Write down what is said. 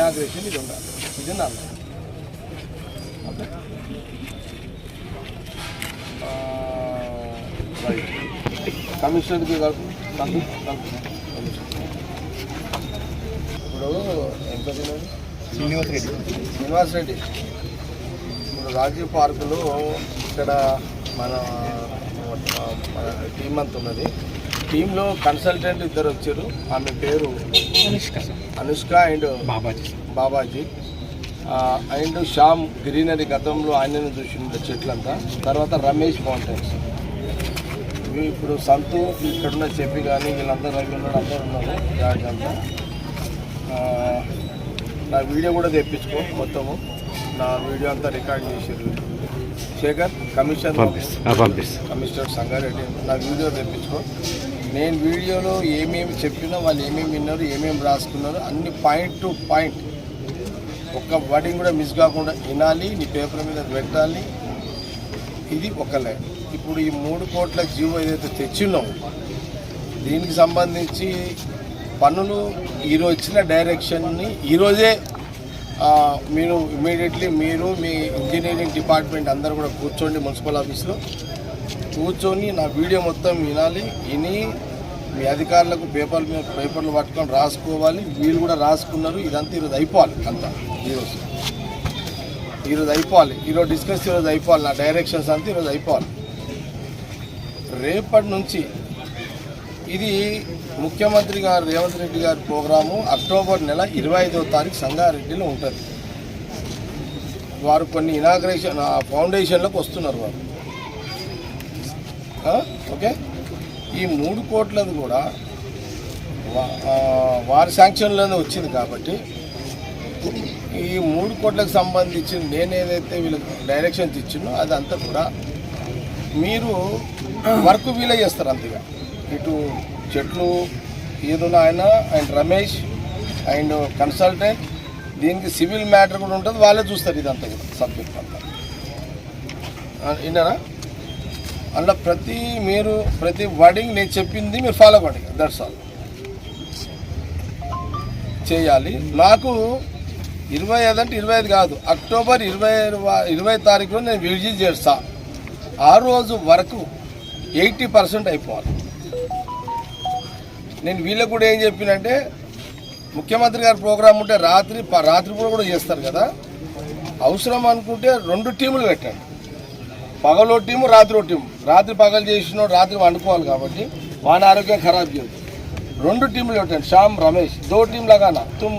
Inauguration ఇది ఉండాలి. ఇది నా ఓకే. రైట్. కమిషనర్కి ఇప్పుడు ఎంత తిన్నాడు శ్రీనివాస్ రెడ్డి. ఇప్పుడు రాజీవ్ పార్కులో ఇక్కడ మన టీం అంతా ఉన్నది. టీంలో కన్సల్టెంట్ ఇద్దరు వచ్చారు. ఆమె పేరు Anushka and Babaji and Shyam greenery, గతంలో ఆయనను చూసిండే చెట్లంతా. తర్వాత రమేష్ మౌంటైన్స్. ఇప్పుడు సంతు ఇక్కడున్న చెప్పి కానీ వీళ్ళందరూ రవి ఉన్నారు, అందరూ ఉన్నారు. జార్జ్ అంతా నా వీడియో కూడా తెప్పించుకో, మొత్తము నా వీడియో అంతా రికార్డ్ చేసారు. శేఖర్ కమిషనర్ సంగారెడ్డి నా వీడియో తెప్పించుకో. నేను వీడియోలో ఏమేమి చెప్పినా, వాళ్ళు ఏమేమి విన్నారు, ఏమేమి రాసుకున్నారు, అన్ని పాయింట్ టు పాయింట్, ఒక్క వర్డింగ్ కూడా మిస్ కాకుండా వినాలి, నీ పేపర్ మీద పెట్టాలి. ఇది ఒక లైన్. ఇప్పుడు ఈ 3 కోట్ల జీవో ఏదైతే తెచ్చిన్నామో దీనికి సంబంధించి పన్నులు ఈరోజు ఇచ్చిన డైరెక్షన్ని ఈరోజే మీరు ఇమీడియట్లీ మీరు మీ ఇంజనీరింగ్ డిపార్ట్మెంట్ అందరూ కూడా కూర్చోండి, మున్సిపల్ ఆఫీస్లో కూర్చొని నా వీడియో మొత్తం వినాలి. విని మీ అధికారులకు పేపర్లు పట్టుకొని రాసుకోవాలి. వీళ్ళు కూడా రాసుకున్నారు. ఇదంతా ఈరోజు అయిపోవాలి. అంతా ఈరోజు అయిపోవాలి. ఈరోజు డిస్కస్ ఈరోజు అయిపోవాలి. నా డైరెక్షన్స్ అంతా ఈరోజు అయిపోవాలి. రేపటి నుంచి ఇది ముఖ్యమంత్రి గారు రేవంత్ రెడ్డి గారి ప్రోగ్రాము అక్టోబర్ నెల 25వ తారీఖు సంగారెడ్డిలో ఉంటుంది. వారు కొన్ని ఇనాగ్రేషన్ ఫౌండేషన్లకు వస్తున్నారు వారు. ఓకే. ఈ 3 కోట్లది కూడా వారి శాంక్షన్లోనే వచ్చింది కాబట్టి ఈ 3 కోట్లకు సంబంధించి నేనేదైతే వీళ్ళకి డైరెక్షన్స్ ఇచ్చినో అదంతా కూడా మీరు వర్క్ వీలే చేస్తారు. అంతగా ఇటు చెట్లు ఏదైనా ఆయన అండ్ రమేష్ అండ్ కన్సల్టెంట్, దీనికి సివిల్ మ్యాటర్ కూడా ఉంటుంది, వాళ్ళే చూస్తారు ఇదంతా కూడా సబ్జెక్ట్ అంతా. విన్నారా? అందులో ప్రతి వర్డింగ్ నేను చెప్పింది మీరు ఫాలో అవ్వండి. దట్స్ ఆల్ చేయాలి. నాకు 25 అంటే 25 కాదు, అక్టోబర్ 20 తారీఖులో నేను విజిట్ చేస్తా. ఆ రోజు వరకు 80% అయిపోవాలి. నేను వీళ్ళకు కూడా ఏం చెప్పినంటే, ముఖ్యమంత్రి గారి ప్రోగ్రాం ఉంటే రాత్రిపూట కూడా చేస్తారు కదా, అవసరం అనుకుంటే 2 టీములు పెట్టండి. పగలో టీము, రాత్రి టీము. రాత్రి పగలు చేసిన రాత్రి వండుకోవాలి కాబట్టి వాని ఆరోగ్యం ఖరాబ్ చేయదు. 2 టీములు పెట్టండి. శ్యామ్ రమేష్ 2 టీం लगाना तुम